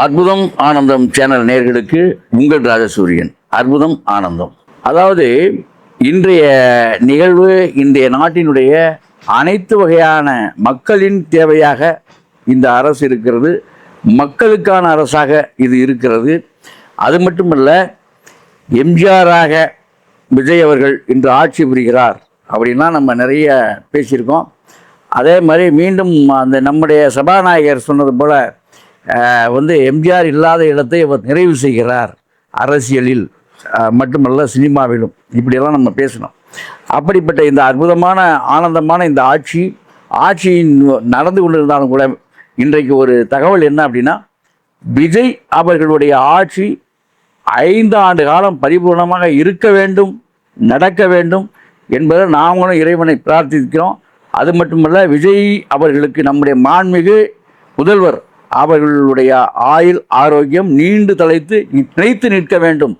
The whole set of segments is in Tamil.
அற்புதம் ஆனந்தம் சேனல் நேயர்களுக்கு உங்கள் ராஜசூரியன். அற்புதம் ஆனந்தம். அதாவது இன்றைய நிகழ்வு இன்றைய நாட்டினுடைய அனைத்து வகையான மக்களின் தேவையாக இந்த அரசு இருக்கிறது. மக்களுக்கான அரசாக இது இருக்கிறது. அது மட்டுமல்ல, எம்ஜிஆராக விஜய் அவர்கள் இன்று ஆட்சி புரிகிறார் அப்படின்னா நம்ம நிறைய பேசியிருக்கோம். அதே மாதிரி மீண்டும் அந்த நம்முடைய சபாநாயகர் சொன்னது போல் எம்ஜிஆர் இல்லாத இடத்தை அவர் நிறைவு செய்கிறார். அரசியலில் மட்டுமல்ல, சினிமாவிலும் இப்படியெல்லாம் நம்ம பேசணும். அப்படிப்பட்ட இந்த அற்புதமான ஆனந்தமான இந்த ஆட்சி நடந்து கொண்டிருந்தாலும் கூட இன்றைக்கு ஒரு தகவல் என்ன அப்படின்னா, விஜய் அவர்களுடைய ஆட்சி 5 ஆண்டு காலம் பரிபூர்ணமாக இருக்க வேண்டும், நடக்க வேண்டும் என்பதை நாங்களும் இறைவனை பிரார்த்திக்கிறோம். அது மட்டுமல்ல, விஜய் அவர்களுக்கு நம்முடைய மாண்புமிகு முதல்வர் அவர்களுடைய ஆயுள் ஆரோக்கியம் நீண்டு தலைத்து நிலைத்து நிற்க வேண்டும்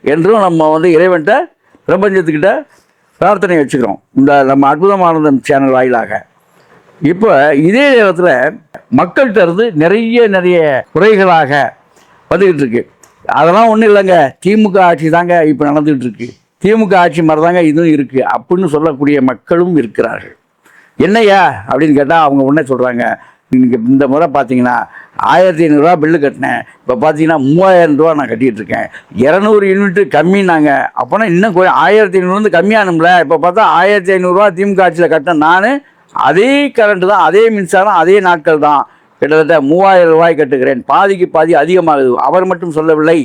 என்றும் நம்ம இறைவன்கிட்ட பிரபஞ்சத்துக்கிட்ட பிரார்த்தனை வச்சுக்கிறோம் இந்த நம்ம அற்புதமானந்தம் சேனல் வாயிலாக. இப்போ இதே நேரத்தில் மக்கள்கிட்ட இருந்து நிறைய குறைகளாக வந்துக்கிட்டு இருக்கு. அதெல்லாம் ஒன்றும் இல்லைங்க, திமுக ஆட்சி தாங்க இப்போ நடந்துகிட்டு இருக்கு, திமுக ஆட்சி மாதிரி தாங்க இதுவும் இருக்குது அப்படின்னு சொல்லக்கூடிய மக்களும் இருக்கிறார்கள். என்னையா அப்படின்னு கேட்டால் அவங்க உடனே சொல்கிறாங்க, இந்த முறை பார்த்தீங்கன்னா 1500 பில்லு கட்டினேன், இப்போ பார்த்தீங்கன்னா 3000 ரூபா நான் கட்டிகிட்டு இருக்கேன், 200 யூனிட்டு கம்மினாங்க. அப்போனா இன்னும் 1500 கம்மியானும்ல. இப்போ பார்த்தா 1500 திமுக ஆட்சியில் கட்டினேன் நான். அதே கரண்ட்டு தான், அதே மின்சாரம், அதே நாட்கள் தான், கிட்டத்தட்ட 3000 ரூபாய் கட்டுக்கிறேன், பாதிக்கு பாதி அதிகமாகுது. அவர் மட்டும் சொல்லவில்லை.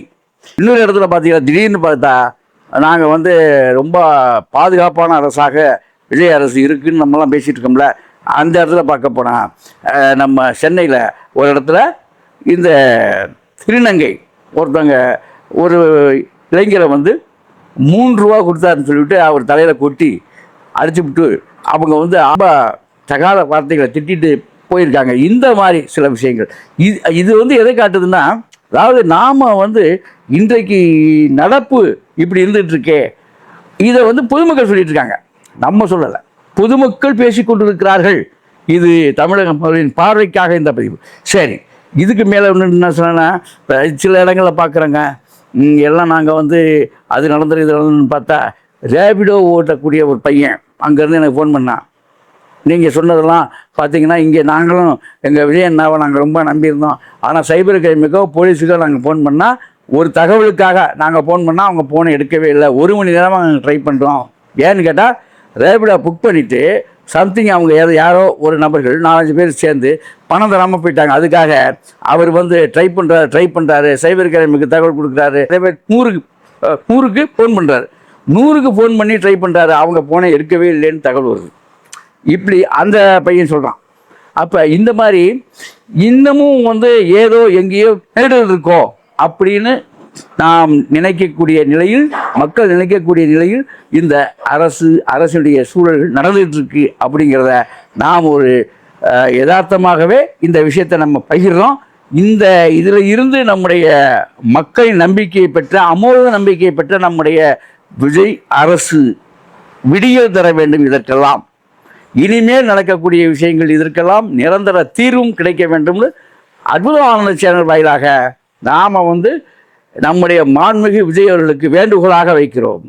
இன்னொரு இடத்துல பார்த்தீங்கன்னா திடீர்னு பார்த்தா நாங்கள் ரொம்ப பாதுகாப்பான அரசாக விஜய் அரசு இருக்குதுன்னு நம்மலாம் பேசிகிட்டு இருக்கோம்ல. அந்த இடத்துல பார்க்க போனால் நம்ம சென்னையில் ஒரு இடத்துல இந்த திருநங்கை ஒருத்தவங்க ஒரு இளைஞரை 3 ரூபா கொடுத்தாருன்னு சொல்லிவிட்டு அவர் தலையில் கொட்டி அடிச்சுவிட்டு அவங்க ரொம்ப தகாத வார்த்தைகளை திட்டிட்டு போயிருக்காங்க. இந்த மாதிரி சில விஷயங்கள் இது எதை காட்டுதுன்னா, அதாவது நாம் இன்றைக்கு நடப்பு இப்படி இருந்துகிட்ருக்கே, இதை பொதுமக்கள் சொல்லிட்டு இருக்காங்க, நம்ம சொல்லலை, பொதுமக்கள் பேசிக்கொண்டிருக்கிறார்கள். இது தமிழக மக்களின் பார்வைக்காக இந்த பதிவு. சரி, இதுக்கு மேலே ஒன்று என்ன சொன்னா, சில இடங்களில் பார்க்குறேங்க, எல்லாம் நாங்கள் அது நடந்துரு இது நடந்துன்னு பார்த்தா ரேபிடோ ஓட்டக்கூடிய ஒரு பையன் அங்கேருந்து எனக்கு ஃபோன் பண்ணான். நீங்கள் சொன்னதெல்லாம் பார்த்தீங்கன்னா இங்கே நாங்களும் எங்கள் விஜயண்ணாவை நாங்கள் ரொம்ப நம்பியிருந்தோம். ஆனால் சைபர் கிரைமுக்கோ போலீஸுக்கோ நாங்கள் ஃபோன் பண்ணால், ஒரு தகவலுக்காக நாங்கள் ஃபோன் பண்ணால் அவங்க ஃபோனை எடுக்கவே இல்லை. 1 மணி நேரமாக நாங்கள் ட்ரை பண்ணுறோம். ஏன்னு கேட்டால், ரேபிடோ புக் பண்ணிவிட்டு சம்திங் அவங்க யாரோ ஒரு நபர்கள் 4-5 பேர் சேர்ந்து பணம் தராமல் போயிட்டாங்க. அதுக்காக அவர் ட்ரை பண்ணுறாரு, சைபர் கிரைமுக்கு தகவல் கொடுக்குறாரு. நிறைய பேர் 100க்கு ஃபோன் பண்ணுறாரு, 100க்கு ஃபோன் பண்ணி ட்ரை பண்ணுறாரு, அவங்க ஃபோனை எடுக்கவே இல்லைன்னு தகவல் வருது. இப்படி அந்த பையன் சொல்கிறான். அப்போ இந்த மாதிரி இன்னமும் ஏதோ எங்கேயோ தேடல் இருக்கோ அப்படின்னு நாம் நினைக்கக்கூடிய நிலையில், மக்கள் நினைக்கக்கூடிய நிலையில் இந்த அரசுடைய சூழல்கள் நடந்துகிட்டு இருக்கு அப்படிங்கிறத நாம் ஒரு யதார்த்தமாகவே இந்த விஷயத்தை நம்ம பகிர்றோம். இதில் இருந்து நம்முடைய மக்களின் நம்பிக்கையை பெற்ற, அமோக நம்பிக்கையை பெற்ற நம்முடைய விஜய் அரசு விடியல் தர வேண்டும். இதற்கெல்லாம் இனிமேல் நடக்கக்கூடிய விஷயங்கள் இதற்கெல்லாம் நிரந்தர தீர்வும் கிடைக்க வேண்டும்னு அற்புதமான சேனல் வாயிலாக நாம் நம்முடைய மாண்புமிகு விஜய் அவர்களுக்கு வேண்டுகோளாக வைக்கிறோம்.